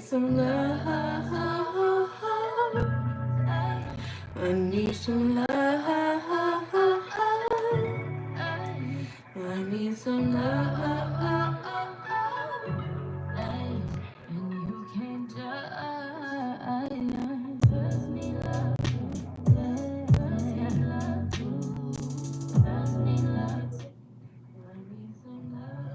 some love. I need some love. I need some love. And you can't just need love. Just need love. Just need love. I need some love.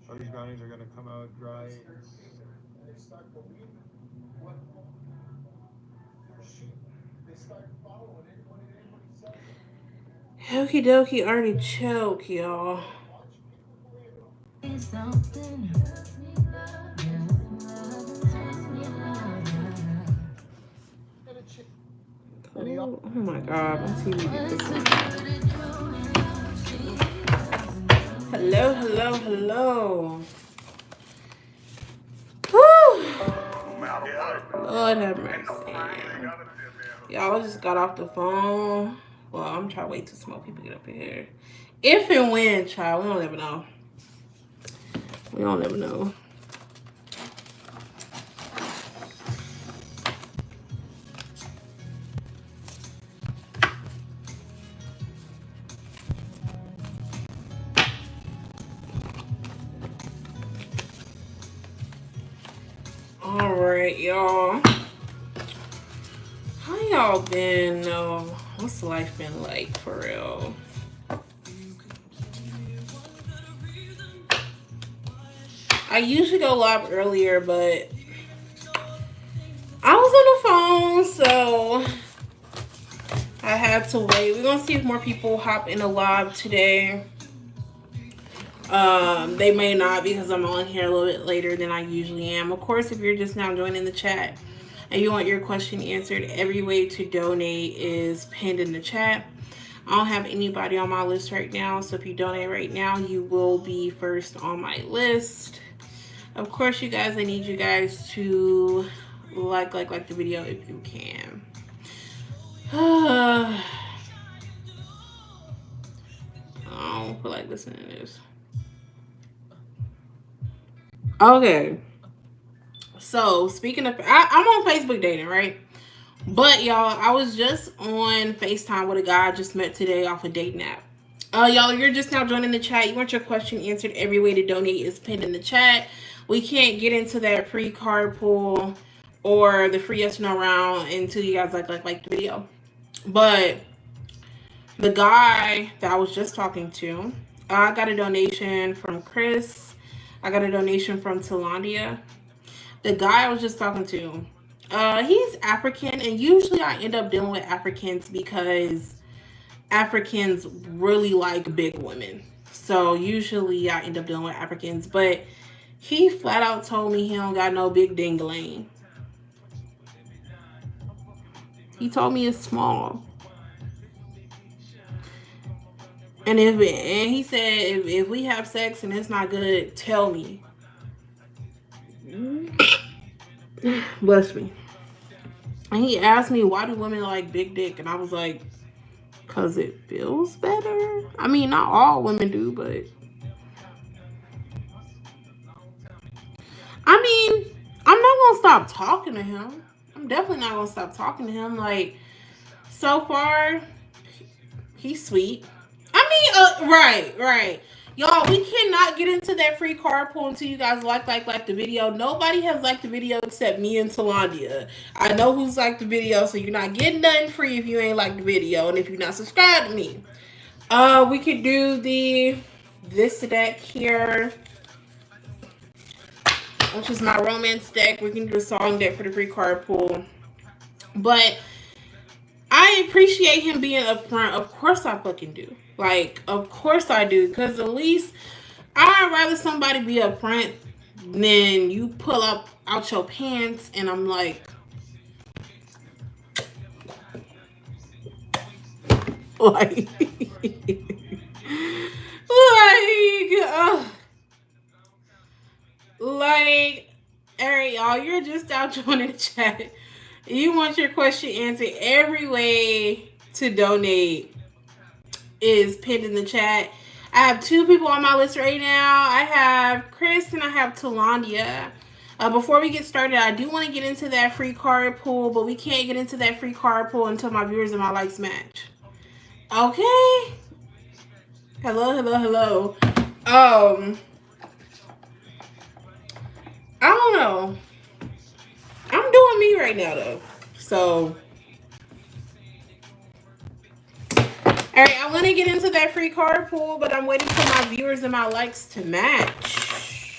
So these brownies are gonna come out dry. Okie dokie, already choke, y'all. Oh my god, my TV did Hello, hello, hello. Whew. Lord have mercy. Y'all just got off the phone. Well, I'm trying to wait till some more people get up in here. If and when, child, we don't ever know. We don't ever know. All right, y'all. How y'all been? What's life been like for real? I usually go live earlier, but I was on the phone, so I had to wait. We're gonna see if more people hop in a live today. They may not because I'm on here a little bit later than I usually am. Of course, if you're just now joining the chat and you want your question answered, every way to donate is pinned in the chat. I don't have anybody on my list right now, so if you donate right now, you will be first on my list. Of course, you guys, I need you guys to like the video if you can. I don't feel like listening to this. Okay. So, speaking of, I'm on Facebook dating, right? But, y'all, I was just on FaceTime with a guy I just met today off a dating app. Y'all, you're just now joining the chat. You want your question answered. Every way to donate is pinned in the chat. We can't get into that free card pool or the free yes or no round until you guys like the video. But the guy that I was just talking to, I got a donation from Chris. I got a donation from Talandia. The guy I was just talking to, he's African, and usually I end up dealing with Africans because Africans really like big women. So usually I end up dealing with Africans, but he flat out told me he don't got no big dingling. He told me it's small. And he said if we have sex and it's not good, tell me. Bless me. And he asked me why do women like big dick, and I was like, cause it feels better. I mean, not all women do, but I mean, I'm not gonna stop talking to him. I'm definitely not gonna stop talking to him. Like, so far, he's sweet. I mean, right. Y'all, we cannot get into that free card pool until you guys like the video. Nobody has liked the video except me and Talandia. I know who's liked the video, so you're not getting nothing free if you ain't liked the video and if you're not subscribed to me. We could do this deck here, which is my romance deck. We can do a song deck for the free card pool. But I appreciate him being upfront. Of course I fucking do. Like, of course I do. Because at least I'd rather somebody be upfront than you pull up out your pants and I'm like, alright, y'all, you're just out joining the chat. You want your question answered. Every way to donate is pinned in the chat. I have 2 people on my list right now. I have Chris and I have Talandia. Before we get started, I do want to get into that free card pool, but we can't get into that free card pool until my viewers and my likes match. Okay. Hello. I don't know. I'm doing me right now though. So alright, I want to get into that free card pool, but I'm waiting for my viewers and my likes to match.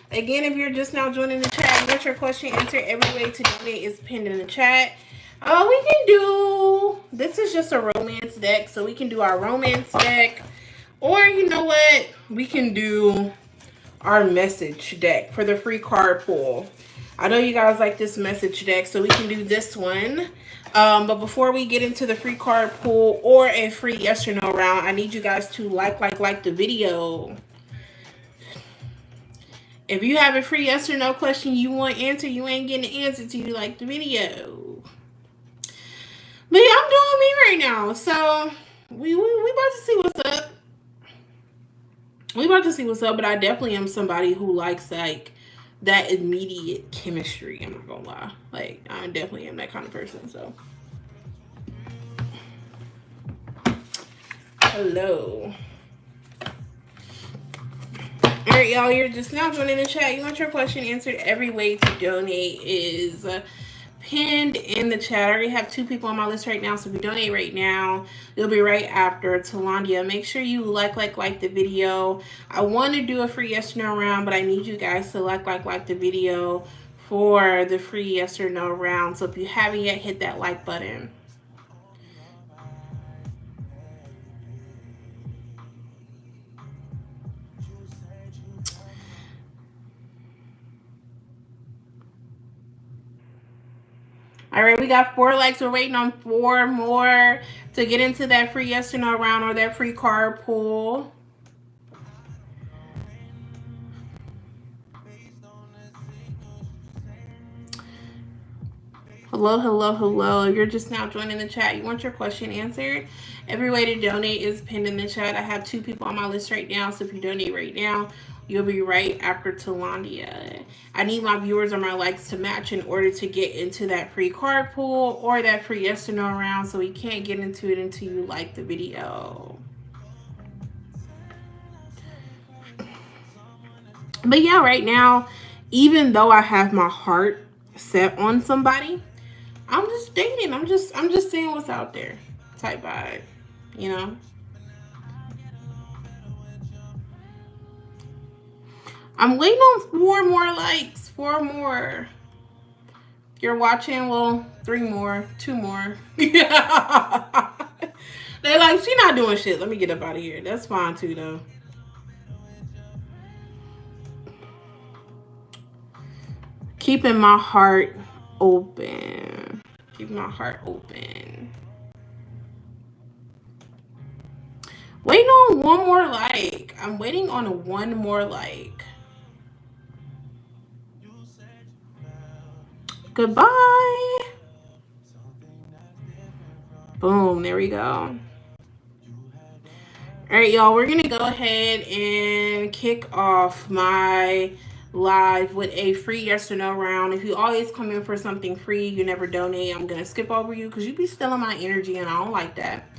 Again, if you're just now joining the chat, get your question answered. Every way to donate is pinned in the chat. We can do, this is just a romance deck, so we can do our romance deck. Or you know what? We can do our message deck for the free card pool. I know you guys like this message deck, so we can do this one. But before we get into the free card pool or a free yes or no round, I need you guys to like the video. If you have a free yes or no question you want answered, you ain't getting an answer till you like the video. But yeah, I'm doing me right now. So we about to see what's up. But I definitely am somebody who likes like that immediate chemistry. I'm not gonna lie. Like, I definitely am that kind of person. So hello. Alright, y'all, you're just now joining the chat. You want your question answered. Every way to donate is pinned in the chat. I already have 2 people on my list right now, so if you donate right now, you'll be right after Talandia. Make sure you like the video. I want to do a free yes or no round, but I need you guys to like the video for the free yes or no round. So if you haven't yet, hit that like button. All right, we got 4 likes. We're waiting on 4 more to get into that free yes or no round or that free card pool. Hello. If you're just now joining the chat, you want your question answered. Every way to donate is pinned in the chat. I have 2 people on my list right now, so if you donate right now, you'll be right after Talandia. I need my viewers or my likes to match in order to get into that free card pool or that free yes or no round, so we can't get into it until you like the video. But yeah, right now, even though I have my heart set on somebody, I'm just dating. I'm just seeing what's out there type vibe, you know? I'm waiting on 4 more likes. 4 more. If you're watching, well, 3 more. 2 more. They're like, she not doing shit. Let me get up out of here. That's fine too, though. Keeping my heart open. Keep my heart open. Waiting on 1 more like. I'm waiting on 1 more like. Goodbye. Boom. There we go. All right, y'all. We're going to go ahead and kick off my live with a free yes or no round. If you always come in for something free, you never donate, I'm gonna skip over you because you be stealing my energy and I don't like that.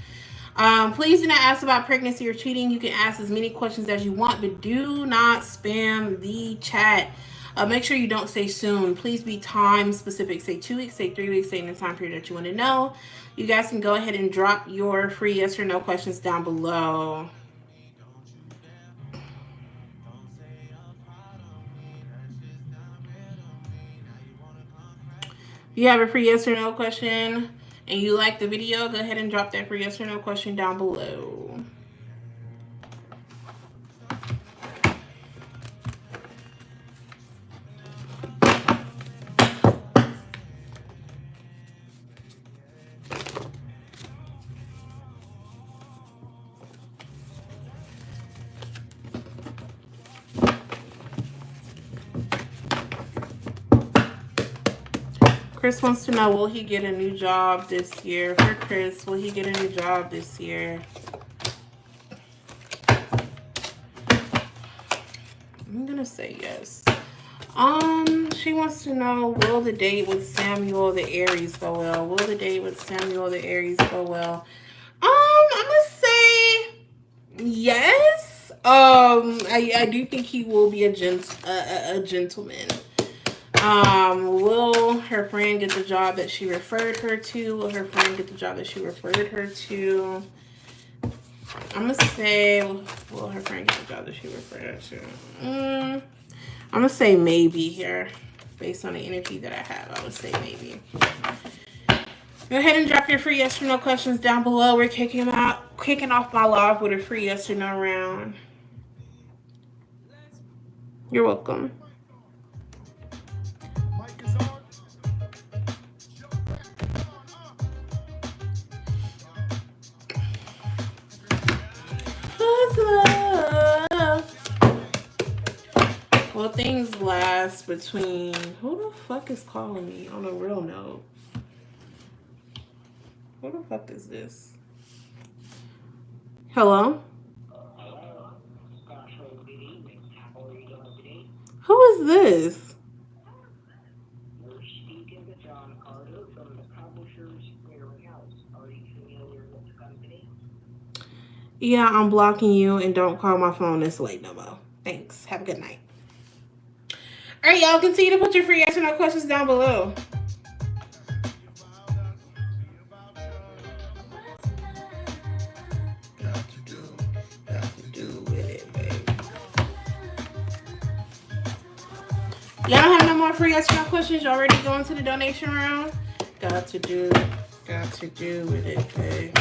Please do not ask about pregnancy or cheating. You can ask as many questions as you want, but do not spam the chat. Make sure you don't say soon. Please be time specific. Say 2 weeks, say 3 weeks, say in the time period that you want to know. You guys can go ahead and drop your free yes or no questions down below. If you have a free yes or no question and you like the video, go ahead and drop that free yes or no question down below. Chris wants to know, will he get a new job this year? For Chris, will he get a new job this year? I'm gonna say yes. She wants to know, will the date with Samuel the Aries go well? Will the date with Samuel the Aries go well? I'm gonna say yes. I do think he will be a gentleman. Will her friend get the job that she referred her to? Will her friend get the job that she referred her to? I'm gonna say, will her friend get the job that she referred her to? I'm gonna say maybe here, based on the energy that I have. I would say maybe. Go ahead and drop your free yes or no questions down below. We're kicking off my live with a free yes or no round. You're welcome. Well, things last between... Who the fuck is calling me on a real note? Who the fuck is this? Hello? Who is this? You're speaking to John Carter from the Publishers Clearinghouse. Are you familiar with the company? Yeah, I'm blocking you and don't call my phone this late no more. Thanks. Have a good night. All right, y'all, continue to put your free yes or no questions down below. Got to do with it, baby. Y'all don't have no more free yes or no questions? Y'all ready to go into the donation round? Got to do with it, babe.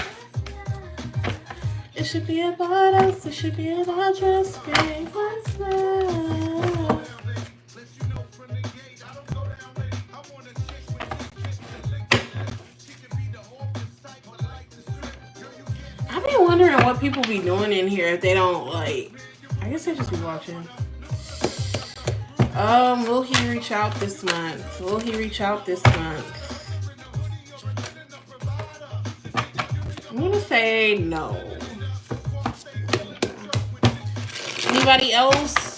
It should be about us. It should be about just being what's love. I've been wondering what people be doing in here if they don't like. I guess they just be watching. Will he reach out this month? Will he reach out this month? I'm gonna say no. Anybody else?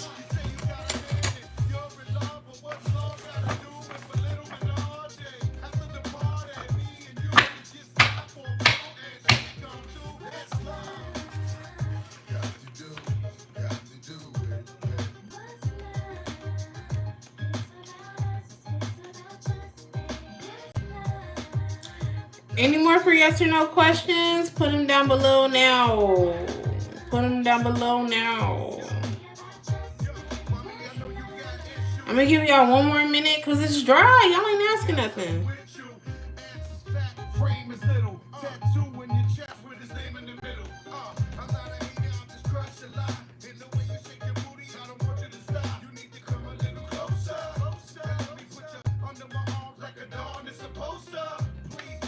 Any more for yes or no questions? Put them down below now. Put them down below now. I'm gonna give y'all one more minute because it's dry. Y'all ain't asking nothing.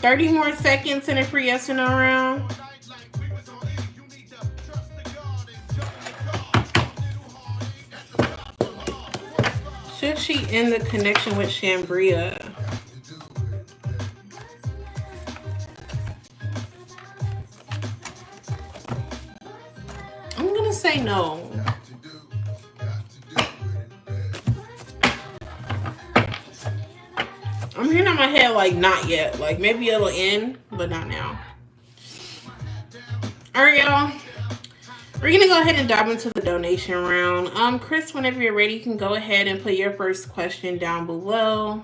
$30 more seconds in a free yes or no round. Should she end the connection with Shambria? I'm gonna say no. I'm hearing in my head like not yet. Like maybe it'll end, but not now. All right, y'all. We're gonna go ahead and dive into the donation round. Chris, whenever you're ready, you can go ahead and put your first question down below.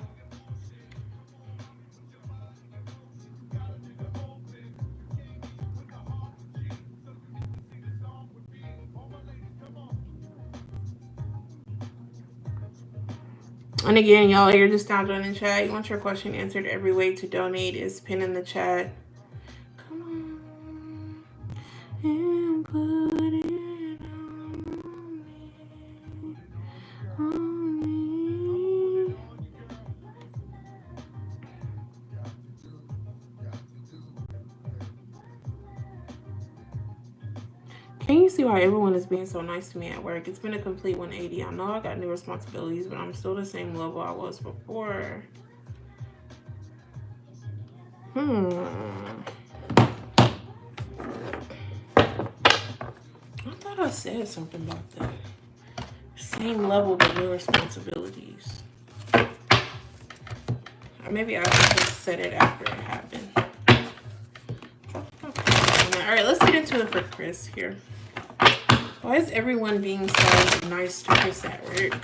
And again, y'all, you're just down in the chat. You want your question answered. Every way to donate is pinned in the chat. Come on and put it on me. Can you see why everyone is being so nice to me at work? It's been a complete 180. I know I got new responsibilities, but I'm still the same level I was before. I thought I said something about that. Same level but new responsibilities. Or maybe I just said it after it happened. Okay. Alright, let's get into it for Chris here. Why is everyone being so nice to Chris at work?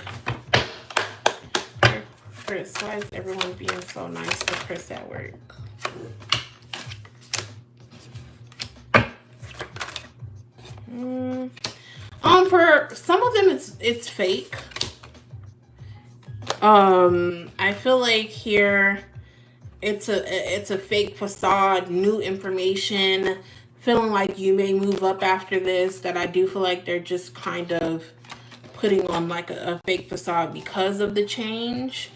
Chris, why is everyone being so nice to Chris at work? For some of them it's fake. I feel like here it's a fake facade, new information, feeling like you may move up after this, that I do feel like they're just kind of putting on like a fake facade because of the change.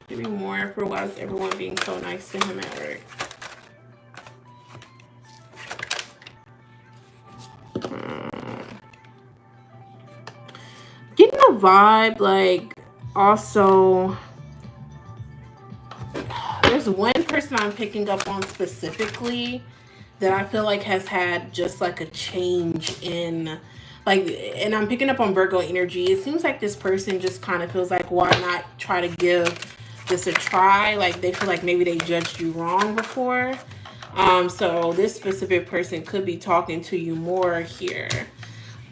Give me more for why is everyone being so nice to him at work. Getting a vibe, like, also, there's one person I'm picking up on specifically that I feel like has had just like a change in, like, and I'm picking up on Virgo energy. It seems like this person just kind of feels like, why not try to give this a try? Like, they feel like maybe they judged you wrong before. So this specific person could be talking to you more here.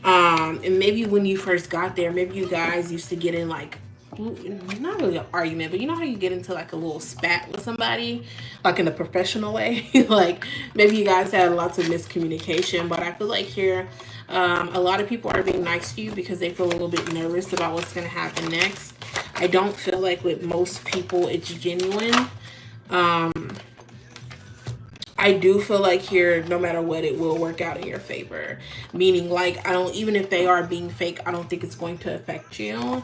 And maybe when you first got there, maybe you guys used to get in like, not really an argument, but you know how you get into like a little spat with somebody, like in a professional way. Like maybe you guys had lots of miscommunication, but I feel like here a lot of people are being nice to you because they feel a little bit nervous about what's going to happen next. I don't feel like with most people it's genuine. I do feel like here, no matter what, it will work out in your favor. Meaning, like, I don't, even if they are being fake, I don't think it's going to affect you.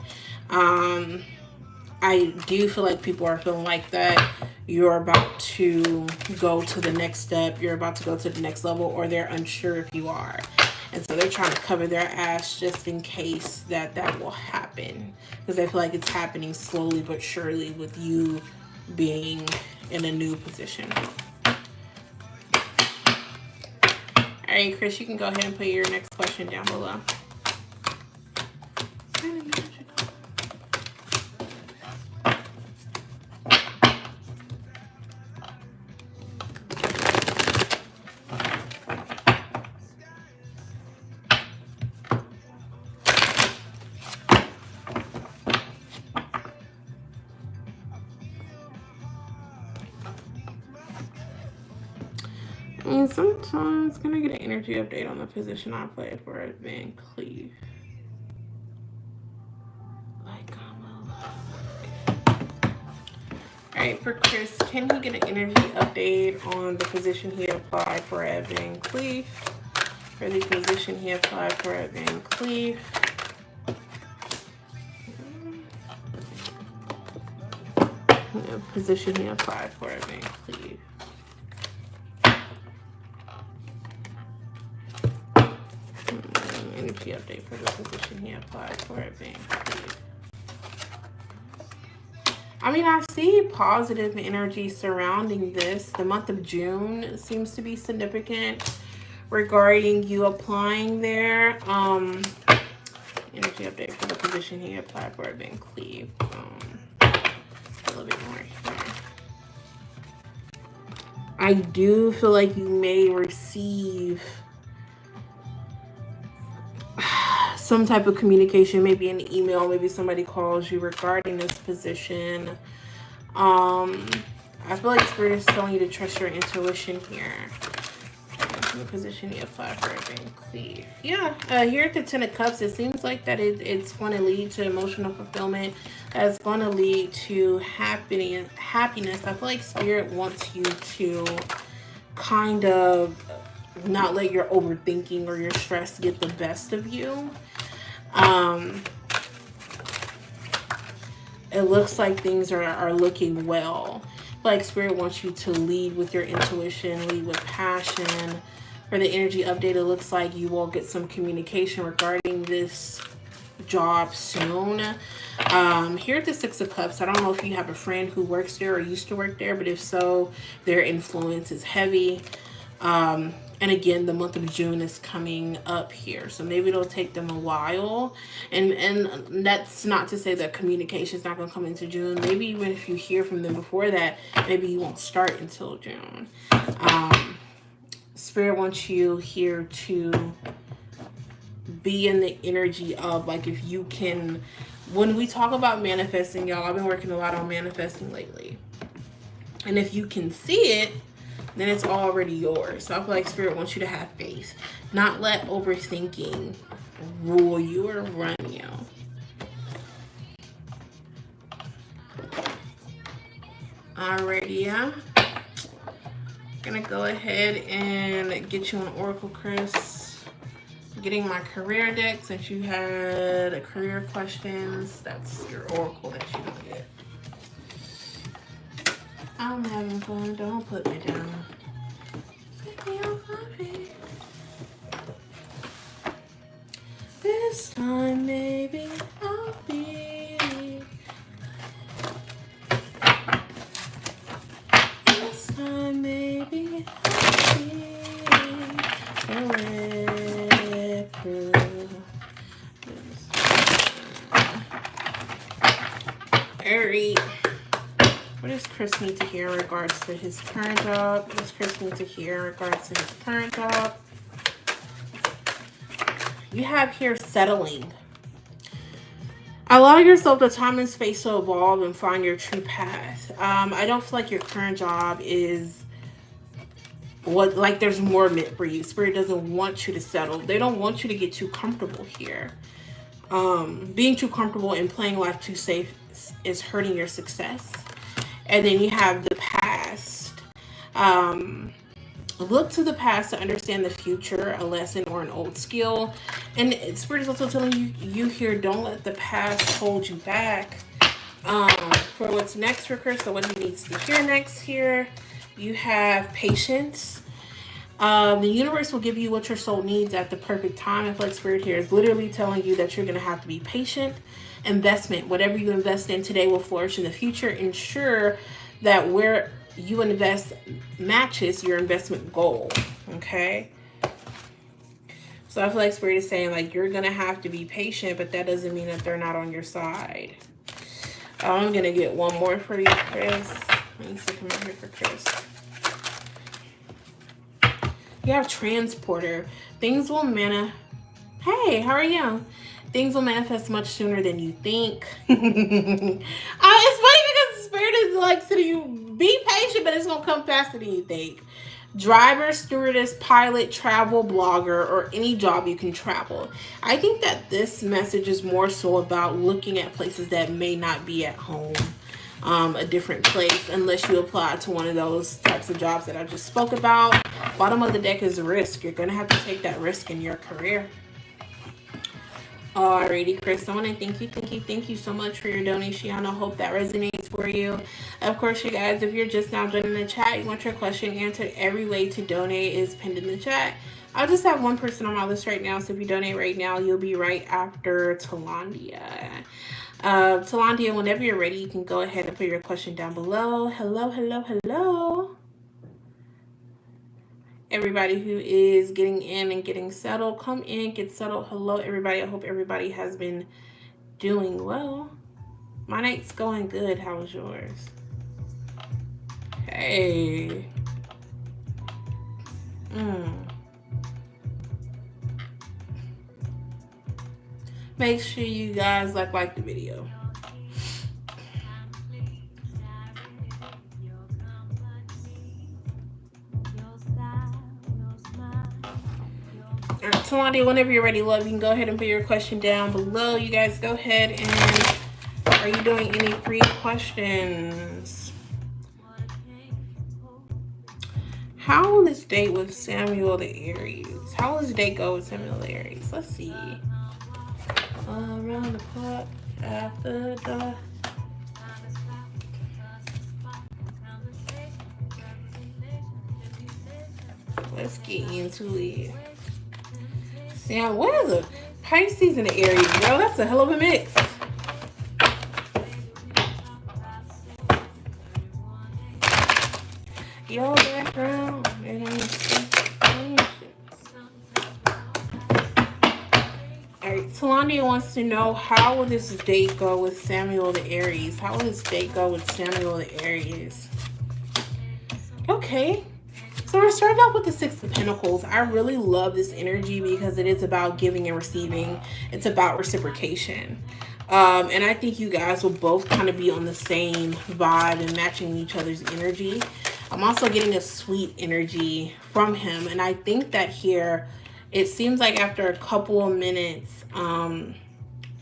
I do feel like people are feeling like that you're about to go to the next step, you're about to go to the next level, or they're unsure if you are. And so they're trying to cover their ass just in case that will happen. Because I feel like it's happening slowly but surely with you being in a new position. All right, Chris, you can go ahead and put your next question down below. I mean, sometimes I'm gonna get an energy update on the position I played for at Van Cleef. Alright, for Chris, can he get an energy update on the position he applied for at Van Cleef? For the position he applied for at Van Cleef. The position he applied for at Van Cleef. Energy update for the position he applied for at Van Cleef. I mean, I see positive energy surrounding this. The month of June seems to be significant regarding you applying there. Energy update for the position he applied for at Van Cleef. A little bit more here. I do feel like you may receive some type of communication, maybe an email, maybe somebody calls you regarding this position. I feel like Spirit is telling you to trust your intuition here. The position you apply for at Van Cleef. Yeah, here at the Ten of Cups, it seems like that it's going to lead to emotional fulfillment. It's going to lead to happiness. I feel like Spirit wants you to kind of not let your overthinking or your stress get the best of you. It looks like things are looking well. Like Spirit wants you to lead with your intuition, lead with passion. For the energy update, it looks like you will get some communication regarding this job soon. Here at the Six of Cups, I don't know if you have a friend who works there or used to work there, but if so, their influence is heavy. And again, the month of June is coming up here, so maybe it'll take them a while. And that's not to say that communication is not going to come into June. Maybe even if you hear from them before that, maybe you won't start until June. Spirit wants you here to be in the energy of, like, if you can, when we talk about manifesting, y'all, I've been working a lot on manifesting lately. And if you can see it, then it's already yours. So I feel like Spirit wants you to have faith. Not let overthinking rule you or run you. Alrighty, yeah. Gonna go ahead and get you an Oracle, Chris. Getting my career deck, since you had a career questions. That's your Oracle that you don't get. I'm having fun. Don't put me down. Pick me up, baby. This time, maybe I'll be. This time, maybe I'll be forever. Alright. What does Chris need to hear in regards to his current job? What does Chris need to hear in regards to his current job? You have here settling. Allow yourself the time and space to evolve and find your true path. I don't feel like your current job is what, like, there's more meant for you. Spirit doesn't want you to settle. They don't want you to get too comfortable here. Being too comfortable and playing life too safe is hurting your success. And then you have the past. Look to the past to understand the future, a lesson or an old skill. And Spirit is also telling you here, don't let the past hold you back. For what's next for Chris, so what he needs to hear next here, you have patience. The universe will give you what your soul needs at the perfect time. I feel like Spirit here is literally telling you that you're going to have to be patient. Investment, whatever you invest in today will flourish in the future. Ensure that where you invest matches your investment goal. Okay, so I feel like Spirit is saying, like, you're gonna have to be patient, but that doesn't mean that they're not on your side. I'm gonna get one more for you, Chris. Let me see, come over here for Chris. You have transporter. Things will Hey, how are you? Things will manifest much sooner than you think. It's funny because Spirit is like saying, you be patient, but it's gonna come faster than you think. Driver, stewardess, pilot, travel, blogger, or any job you can travel. I think that this message is more so about looking at places that may not be at home, a different place, unless you apply to one of those types of jobs that I just spoke about. Bottom of the deck is risk. You're gonna have to take that risk in your career. Alrighty, Chris, I want to thank you so much for your donation. I hope that resonates for you. Of course, you guys, if you're just now joining the chat, you want your question answered, every way to donate is pinned in the chat. I just have one person on my list right now, so if you donate right now, you'll be right after Talandia. Talandia, whenever you're ready, you can go ahead and put your question down below. Hello. Everybody who is getting in and getting settled, come in, get settled. Hello, everybody. I hope everybody has been doing well. My night's going good. How was yours? Hey. Make sure you guys like the video. Talandia, whenever you're ready, love, you can go ahead and put your question down below. You guys go ahead and are you doing any free questions? How will this date with Samuel the Aries? How will this date go with Samuel the Aries? Let's see. Around the clock, after the... Let's get into it. Sam, what is a Pisces and Aries, bro. That's a hell of a mix. Your background, it ain't. Alright, Talandia wants to know, how will this date go with Samuel the Aries? How will this date go with Samuel the Aries? Okay. So we're starting off with the Six of Pentacles. I really love this energy because it is about giving and receiving. It's about reciprocation. And I think you guys will both kind of be on the same vibe and matching each other's energy. I'm also getting a sweet energy from him. And I think that here, it seems like after a couple of minutes,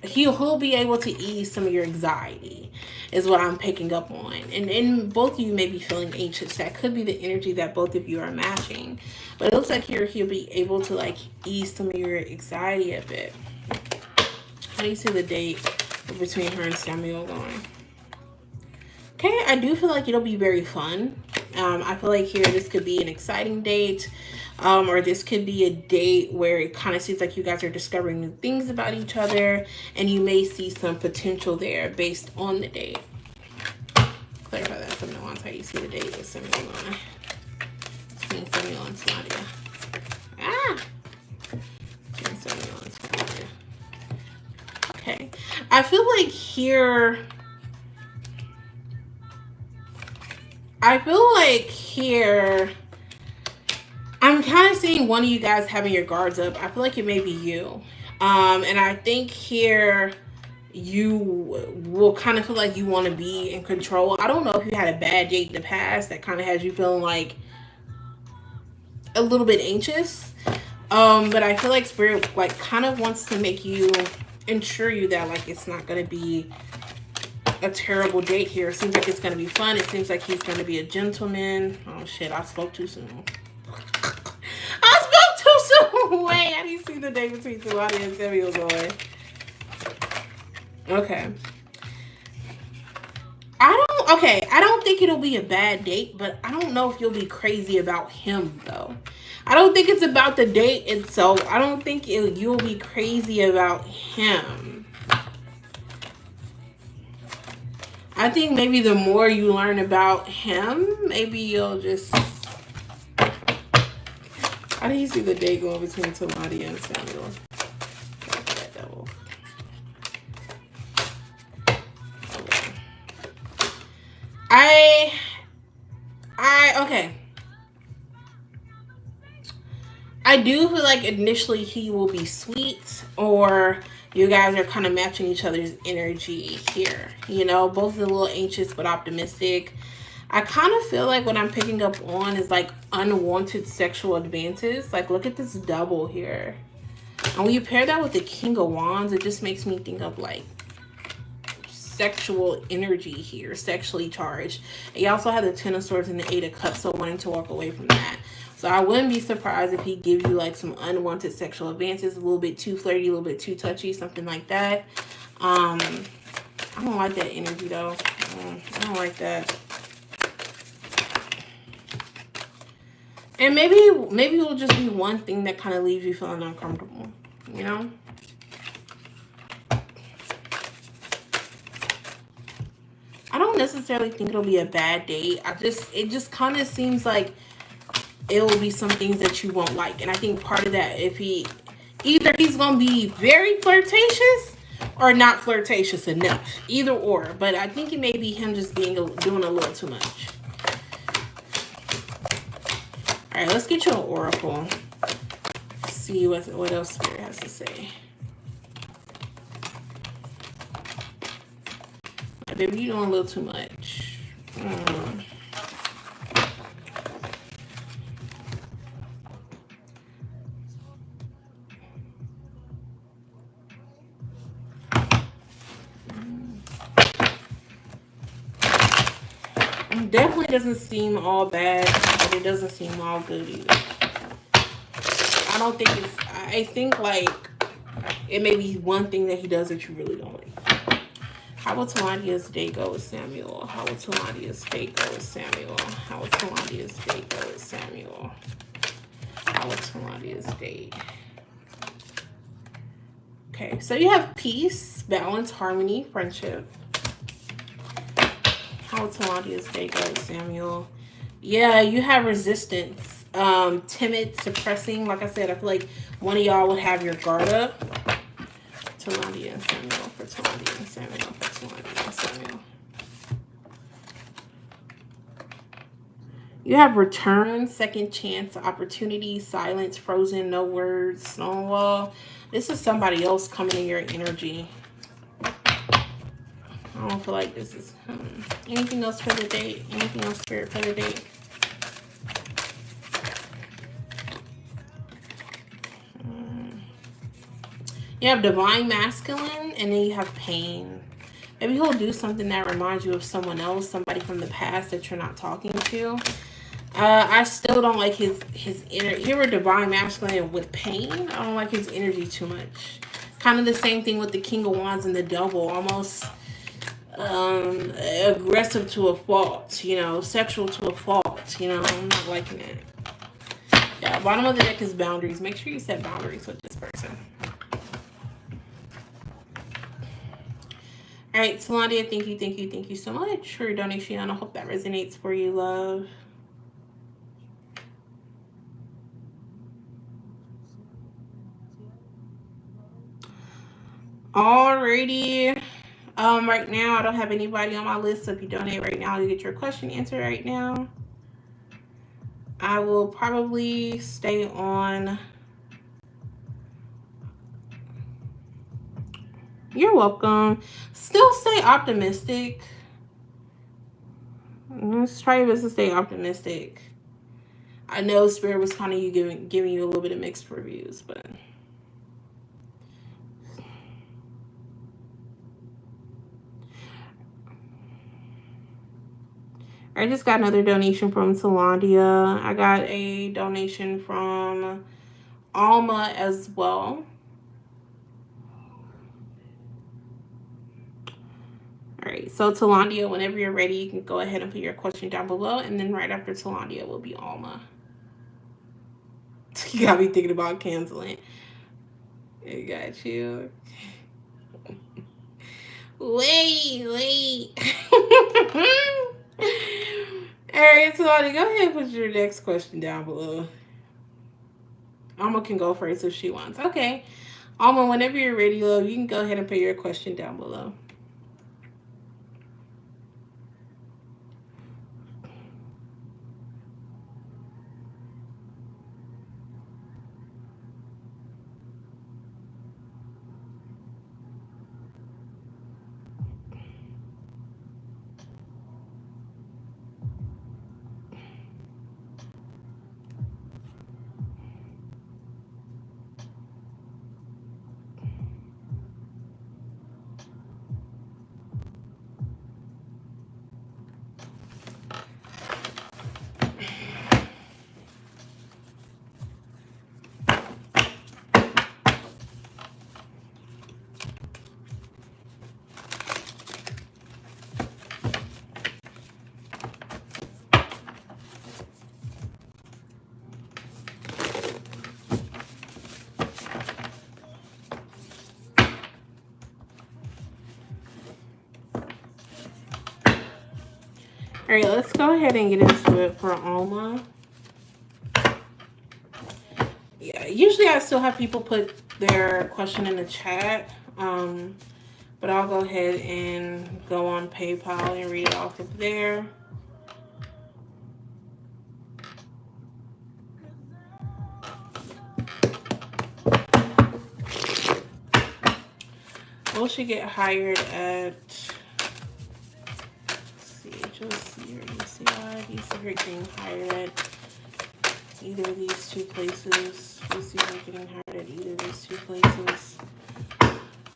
he'll be able to ease some of your anxiety, is what I'm picking up on. And both of you may be feeling anxious. That could be the energy that both of you are matching. But it looks like here he'll be able to like ease some of your anxiety a bit. How do you see the date between her and Samuel going? Okay, I do feel like it'll be very fun. I feel like here this could be an exciting date. Or this could be a date where it kind of seems like you guys are discovering new things about each other, and you may see some potential there based on the date. Clarify that some nuance. How you see the date with Samuel on between Samuel and Talandia. Between Samuel and Talandia. Okay, I feel like here. I'm kind of seeing one of you guys having your guards up. I feel like it may be you. And I think here you will kind of feel like you want to be in control. I don't know if you had a bad date in the past that kind of has you feeling like a little bit anxious. But I feel like Spirit like kind of wants to make you, ensure you that like it's not going to be a terrible date here. It seems like it's going to be fun. It seems like he's going to be a gentleman. Oh shit, I spoke too soon. Wait, how do you see the date between Talandia and Samuel going? Okay. I don't think it'll be a bad date, but I don't know if you'll be crazy about him, though. I don't think it's about the date itself. I don't think you'll be crazy about him. I think maybe the more you learn about him, maybe you'll just... How do you see the day going between Talandia and Samuel? Okay. I do feel like initially he will be sweet, or you guys are kind of matching each other's energy here. You know, both a little anxious but optimistic. I kind of feel like what I'm picking up on is like unwanted sexual advances. Like, look at this double here. And when you pair that with the King of Wands, it just makes me think of like sexual energy here, sexually charged. And you also have the Ten of Swords and the Eight of Cups, so wanting to walk away from that. So I wouldn't be surprised if he gives you like some unwanted sexual advances, a little bit too flirty, a little bit too touchy, something like that. I don't like that energy though. I don't like that. And maybe it'll just be one thing that kind of leaves you feeling uncomfortable, you know? I don't necessarily think it'll be a bad date. It just kind of seems like it will be some things that you won't like. And I think part of that, if either he's going to be very flirtatious or not flirtatious enough. Either or. But I think it may be him just doing a little too much. All right, let's get you an oracle. See what else Spirit has to say. Baby, you're doing a little too much. It definitely doesn't seem all bad, but it doesn't seem all good either. I think like it may be one thing that he does that you really don't like. How will Talandia's date go with Samuel? How will Talandia's date go with Samuel? How will Talandia's date go with Samuel? How will Talandia's date Okay, so you have peace, balance, harmony, friendship. How would Talandia's day go, Samuel? Yeah, you have resistance. Timid, suppressing. Like I said, I feel like one of y'all would have your guard up. Talandia and Samuel for Talandia and Samuel for Talandia and Samuel. You have return, second chance, opportunity, silence, frozen, no words, Stonewall. This is somebody else coming in your energy. I don't feel like this is... Anything else for the date? Anything else, Spirit, for the date? You have divine masculine, and then you have pain. Maybe he'll do something that reminds you of someone else, somebody from the past that you're not talking to. I still don't like his energy. Here we're divine masculine with pain. I don't like his energy too much. Kind of the same thing with the King of Wands and the Devil. Almost aggressive to a fault. You know, sexual to a fault. You know, I'm not liking it. Yeah, bottom of the deck is boundaries. Make sure you set boundaries with this person. All right, Talandia, thank you so much for your donation. And I hope that resonates for you, love. Alrighty. Right now I don't have anybody on my list, so if you donate right now, you get your question answered right now. I will probably stay on. You're welcome. Still stay optimistic. Let's try your best to stay optimistic. I know Spirit was kind of giving you a little bit of mixed reviews, but I just got another donation from Talandia. I got a donation from Alma as well. All right, so Talandia, whenever you're ready, you can go ahead and put your question down below, and then right after Talandia will be Alma. You got me thinking about canceling. I got you. Wait. All right, Talandia, go ahead and put your next question down below. Alma can go first if she wants. Okay. Alma, whenever you're ready, love, you can go ahead and put your question down below. All right, let's go ahead and get into it for Alma. Yeah, usually I still have people put their question in the chat, but I'll go ahead and go on PayPal and read it off of there. Will she get hired at... He's getting hired at either of these two places. We see her getting hired at either of these two places.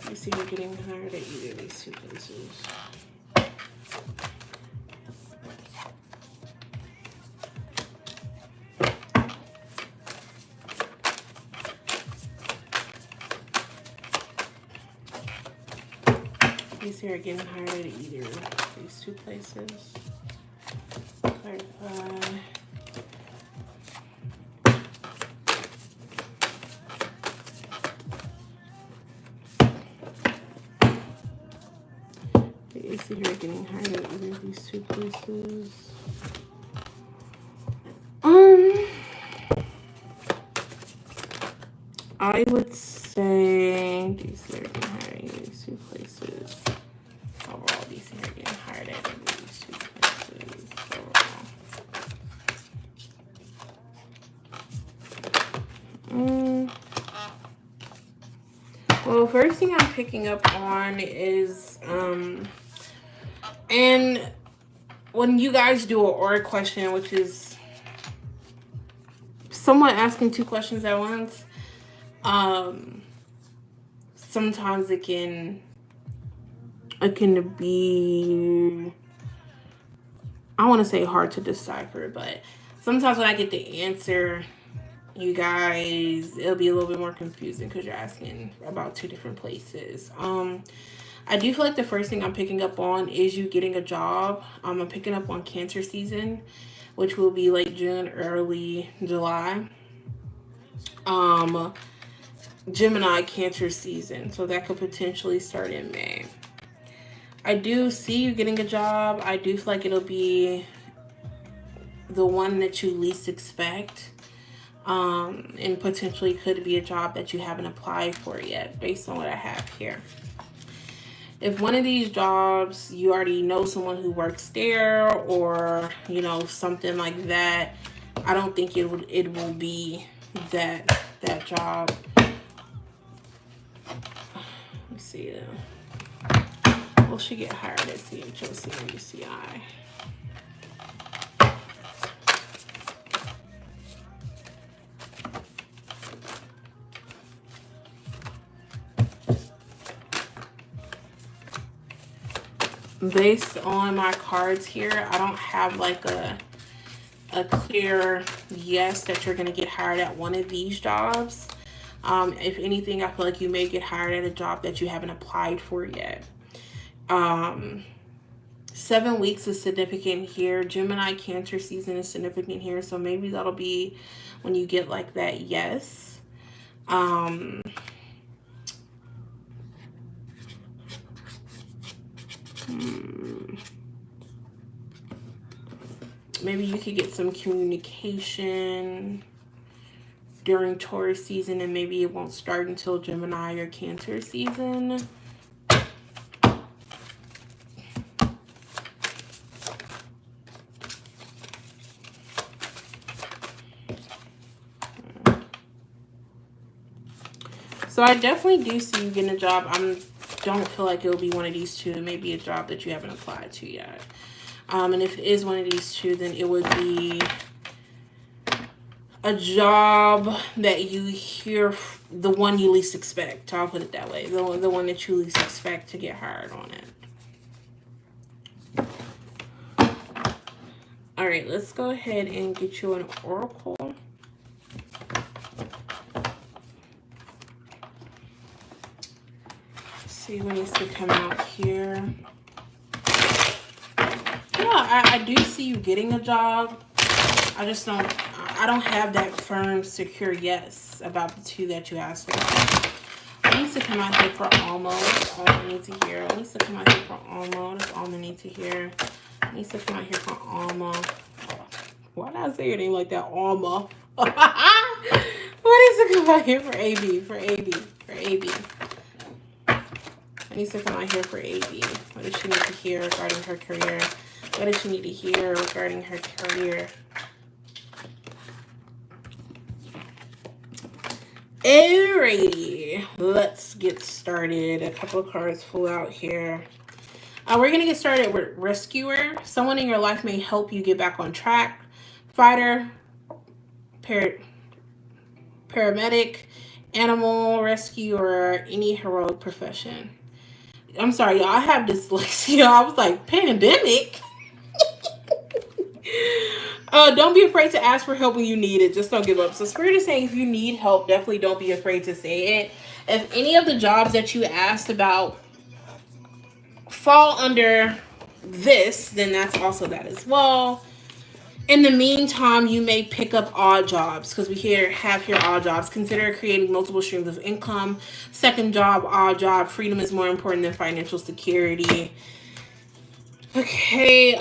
We see her getting hired at either of these two places. We see her getting hired at either of these two places. Clarify. you're getting hired at either of these two places. I would say these are getting hired at these two places. Overall, these are getting hired at these two places. Overall. Well, first thing I'm picking up on is and when you guys do an OR question, which is somewhat asking two questions at once, sometimes it can be, I want to say hard to decipher, but sometimes when I get the answer, you guys, it'll be a little bit more confusing because you're asking about two different places. I do feel like the first thing I'm picking up on is you getting a job. I'm picking up on Cancer season, which will be late June, early July. Gemini Cancer season, so that could potentially start in May. I do see you getting a job. I do feel like it'll be the one that you least expect. And potentially could be a job that you haven't applied for yet based on what I have here. If one of these jobs you already know someone who works there, or you know, something like that, I don't think it will be that job. Let's see. Will she get hired at CHOC and UCI? Based on my cards here, I don't have like a clear yes that you're going to get hired at one of these jobs. If anything, I feel like you may get hired at a job that you haven't applied for yet. 7 weeks is significant here. Gemini Cancer season is significant here, so maybe that'll be when you get like that yes. Maybe you could get some communication during Taurus season, and maybe it won't start until Gemini or Cancer season. So I definitely do see you getting a job. Don't feel like it'll be one of these two. It may be a job that you haven't applied to yet. And if it is one of these two, then it would be a job that you hear, the one you least expect. I'll put it that way. The one that you least expect to get hired on it. All right, let's go ahead and get you an oracle. See what needs to come out here. Yeah, I do see you getting a job. I don't have that firm, secure yes about the two that you asked about. It needs to come out here for Alma. That's all I need to hear. It needs to come out here for Alma. That's all I need to hear. It needs to come out here for Alma. Why did I say your name like that? Alma. What needs to come out here for AB? For AB. For AB. It needs to come out here for AB. What does she need to hear regarding her career? What does she need to hear regarding her career? Alrighty, let's get started. A couple of cards pull out here. We're going to get started with Rescuer. Someone in your life may help you get back on track. Fighter, paramedic, animal rescue, or any heroic profession. I'm sorry, y'all. I have dyslexia. I was like, pandemic? Don't be afraid to ask for help when you need it. Just don't give up. So Spirit is saying if you need help, definitely don't be afraid to say it. If any of the jobs that you asked about fall under this, then that's also that as well. In the meantime, you may pick up odd jobs because we have here odd jobs. Consider creating multiple streams of income. Second job, odd job. Freedom is more important than financial security. Okay,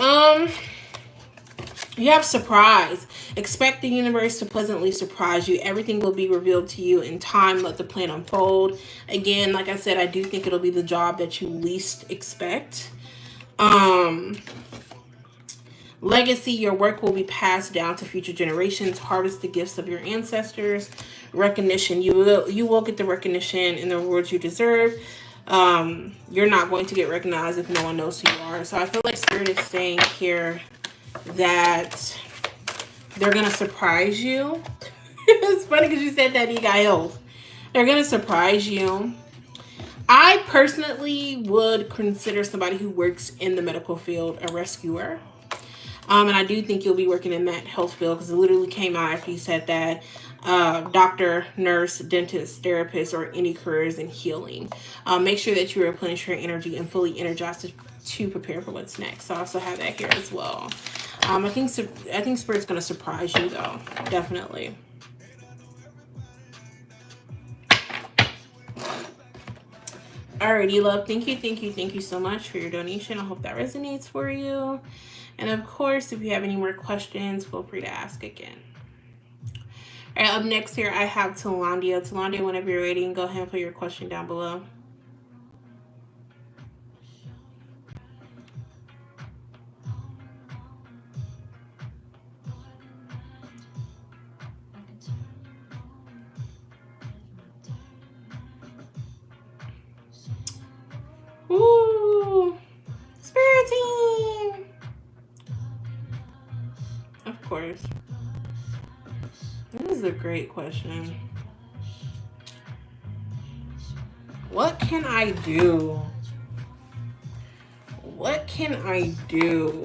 you have surprise. Expect the universe to pleasantly surprise you. Everything will be revealed to you in time. Let the plan unfold. Again, like I said, I do think it'll be the job that you least expect. Um, Legacy, your work will be passed down to future generations. Harvest the gifts of your ancestors. Recognition, you will get the recognition and the rewards you deserve. You're not going to get recognized if no one knows who you are. So I feel like Spirit is saying here that they're gonna surprise you. It's funny because you said that you got health. They're gonna surprise you. I personally would consider somebody who works in the medical field a rescuer. And I do think you'll be working in that health field because it literally came out after you said that. Doctor, nurse, dentist, therapist, or any careers in healing. Make sure that you replenish your energy and fully energized to prepare for what's next. So I also have that here as well. I think Spirit's gonna surprise you though, definitely. Alrighty, love. Thank you so much for your donation. I hope that resonates for you. And of course, if you have any more questions, feel free to ask again. All right, up next here, I have Talandia. Talandia, whenever you're ready, go ahead and put your question down below. Woo! Spirit team! Of course. This is a great question. What can I do? What can I do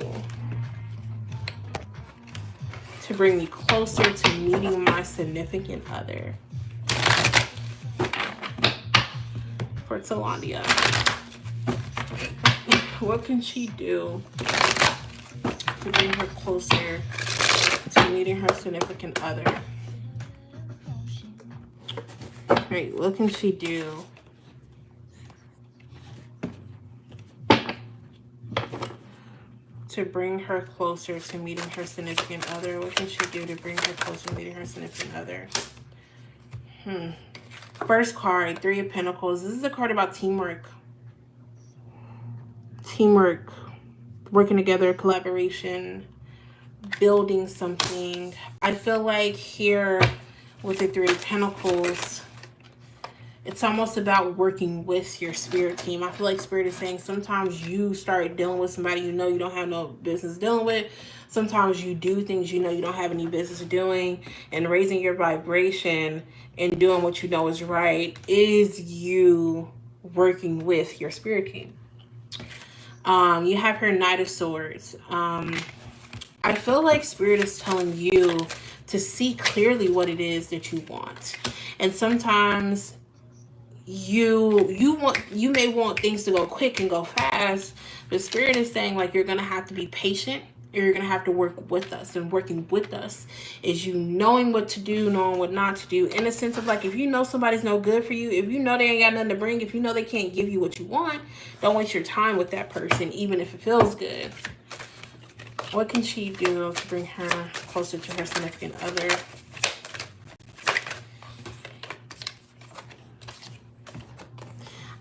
to bring me closer to meeting my significant other? For Talandia. What can she do to bring her closer to meeting her significant other? Right, what can she do to bring her closer to meeting her significant other? What can she do to bring her closer to meeting her significant other? First card, Three of Pentacles. This is a card about teamwork. Teamwork, working together, collaboration, building something. I feel like here with the Three of Pentacles, it's almost about working with your spirit team. I feel like Spirit is saying sometimes you start dealing with somebody you know you don't have no business dealing with. Sometimes you do things you know you don't have any business doing, and raising your vibration and doing what you know is right is you working with your spirit team. You have her Knight of Swords. I feel like Spirit is telling you to see clearly what it is that you want. And sometimes you may want things to go quick and go fast, but Spirit is saying like you're gonna have to be patient, or you're gonna have to work with us. And working with us is you knowing what to do, knowing what not to do, in a sense of like, if you know somebody's no good for you, if you know they ain't got nothing to bring, if you know they can't give you what you want, don't waste your time with that person, even if it feels good. What can she do to bring her closer to her significant other?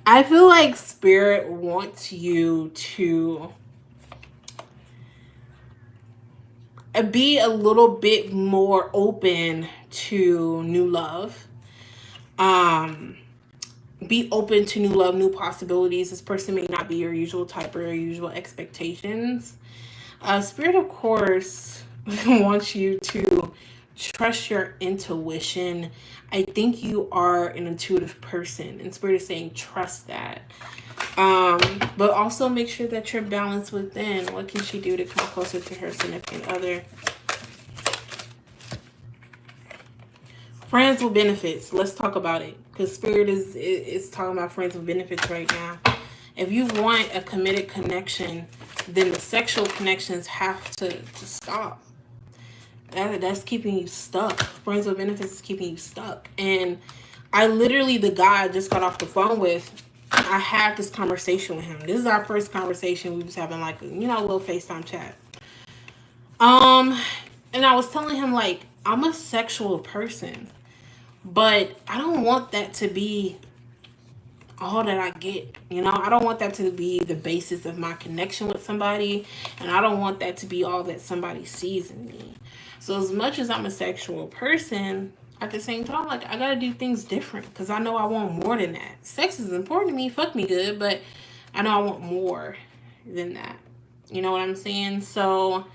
I feel like Spirit wants you to be a little bit more open to new love. Be open to new love, new possibilities. This person may not be your usual type or your usual expectations. Spirit, of course, wants you to trust your intuition. I think you are an intuitive person, and Spirit is saying trust that. But also make sure that you're balanced within. What can she do to come closer to her significant other? Friends with benefits. Let's talk about it, because Spirit is talking about friends with benefits right now. If you want a committed connection, then the sexual connections have to stop. That's keeping you stuck. Friends with benefits is keeping you stuck. And I literally, the guy I just got off the phone with, I had this conversation with him. This is our first conversation. We was having like a little FaceTime chat. Um, and I was telling him like I'm a sexual person, but I don't want that to be all that I get. I don't want that to be the basis of my connection with somebody, and I don't want that to be all that somebody sees in me. So as much as I'm a sexual person, at the same time, like I gotta do things different because I know I want more than that. Sex is important to me, fuck me good, but I know I want more than that. You know what I'm saying? So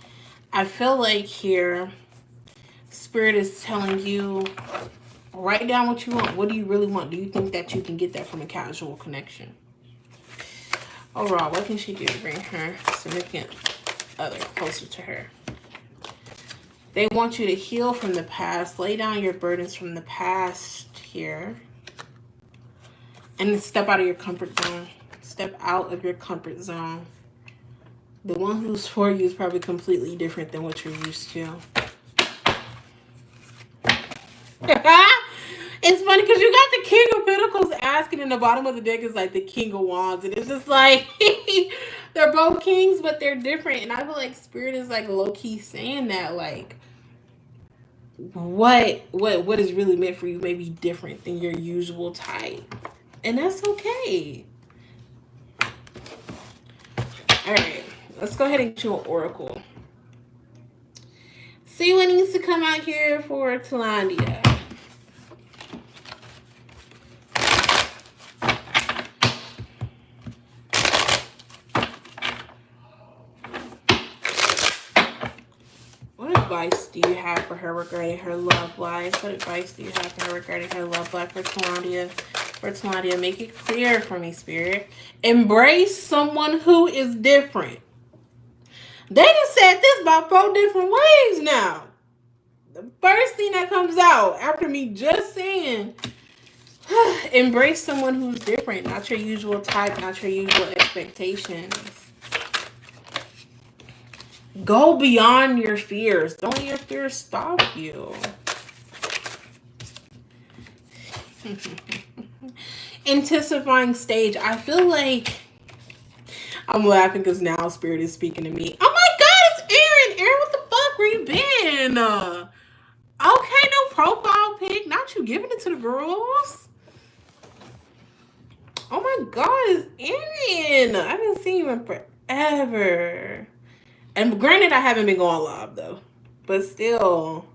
I feel like here, Spirit is telling you write down what you want. What do you really want? Do you think that you can get that from a casual connection? Overall, what can she do to bring her significant other closer to her? They want you to heal from the past, lay down your burdens from the past here, and then step out of your comfort zone. Step out of your comfort zone. The one who's for you is probably completely different than what you're used to. It's funny because you got the King of Pentacles asking, and the bottom of the deck is like the King of Wands, and it's just like they're both kings, but they're different. And I feel like Spirit is like low key saying that like what is really meant for you may be different than your usual type, and that's okay. All right, let's go ahead and get you an oracle. See what needs to come out here for Talandia. What advice do you have for her regarding her love life? What advice do you have for her regarding her love life for Talandia? For Talandia, make it clear for me, Spirit. Embrace someone who is different. They just said this about 4 different ways now. The first thing that comes out after me just saying, embrace someone who's different, not your usual type, not your usual expectations. Go beyond your fears. Don't let your fears stop you. Intensifying stage. I feel like I'm laughing because now Spirit is speaking to me. Oh my God, it's Aaron. Aaron, what the fuck? Where you been? Okay, no profile pic. Not you giving it to the girls. Oh my God, it's Aaron. I haven't seen you in forever. And granted, I haven't been going live though. But still.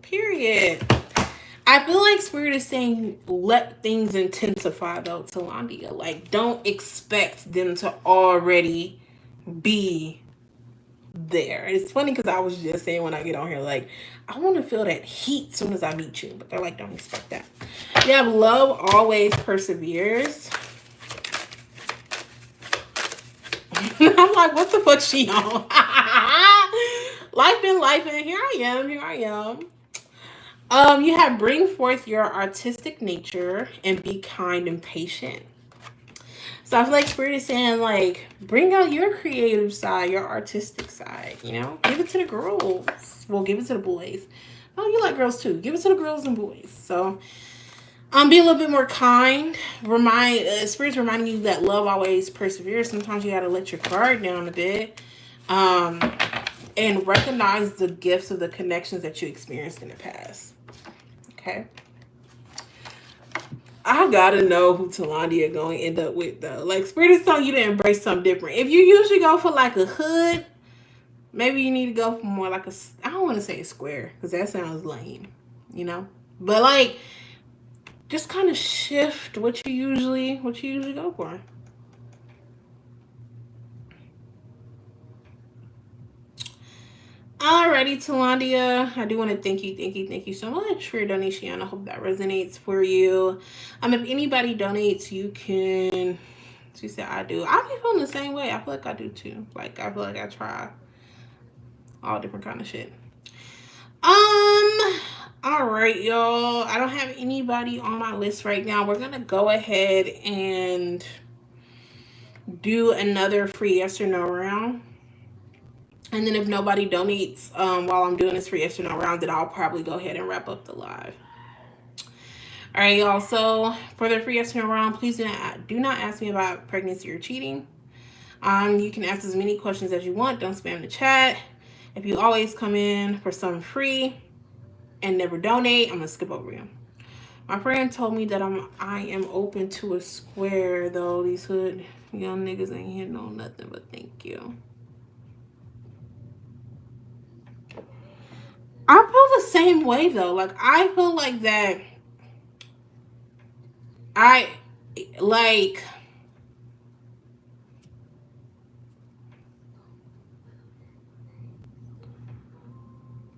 Period. I feel like Spirit is saying let things intensify though, Talandia. Like don't expect them to already be there. It's funny because I was just saying when I get on here, like, I want to feel that heat as soon as I meet you. But they're like, don't expect that. Yeah, love always perseveres. I'm like, what the fuck she on? Life been life, and here I am. You have bring forth your artistic nature and be kind and patient. So I feel like Spirit is saying, like, bring out your creative side, your artistic side, Give it to the girls. Well, give it to the boys. Oh, you like girls too. Give it to the girls and boys. So, be a little bit more kind. Spirit's reminding you that love always perseveres. Sometimes you gotta let your guard down a bit. And recognize the gifts of the connections that you experienced in the past. Okay? I gotta know who Talandia going to end up with though. Like Spirit is telling you to embrace something different. If you usually go for like a hood, maybe you need to go for more like I don't want to say a square because that sounds lame, But like, just kind of shift what you usually go for. Alrighty, Talandia. I do want to thank you so much for your donation. I hope that resonates for you. If anybody donates, you can. She said, I do. I be feeling the same way. I feel like I do too. Like I feel like I try all different kind of shit. All right, y'all. I don't have anybody on my list right now. We're gonna go ahead and do another free yes or no round. And then if nobody donates while I'm doing this free yes or no round, then I'll probably go ahead and wrap up the live. All right, y'all. So for the free yes or no round, please do not ask me about pregnancy or cheating. You can ask as many questions as you want. Don't spam the chat. If you always come in for something free and never donate, I'm gonna skip over you. My friend told me that I am open to a square though. These hood young niggas ain't here no nothing but thank you. I feel the same way though. Like I feel like that. I like.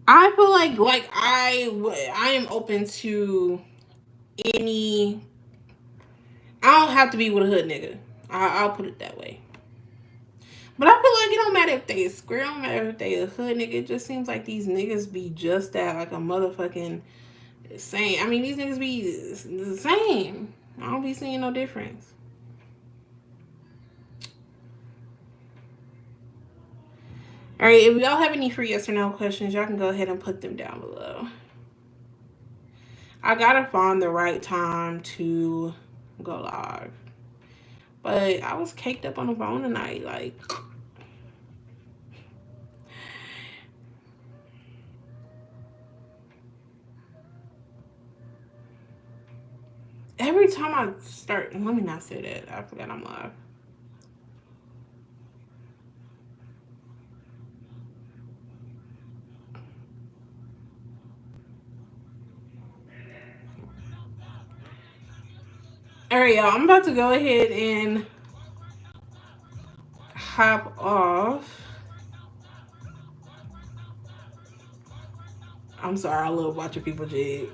I feel like I am open to any. I don't have to be with a hood nigga. I'll put it that way. But I feel like it don't matter if they a square, it don't matter if they a hood nigga. It just seems like these niggas be just that like a motherfucking same. I mean these niggas be the same. I don't be seeing no difference. All right, if y'all have any free yes or no questions, y'all can go ahead and put them down below. I gotta find the right time to go live. But I was caked up on the phone tonight, like. Every time I start, let me not say that. I forgot I'm live. All right, y'all. I'm about to go ahead and hop off. I'm sorry. I love watching people jig.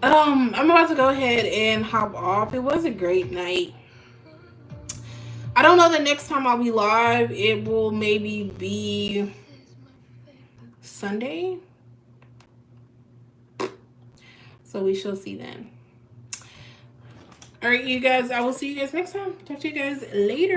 I'm about to go ahead and hop off. It was a great night. I don't know the next time I'll be live. It will maybe be Sunday. So we shall see then. All right, you guys. I will see you guys next time. Talk to you guys later.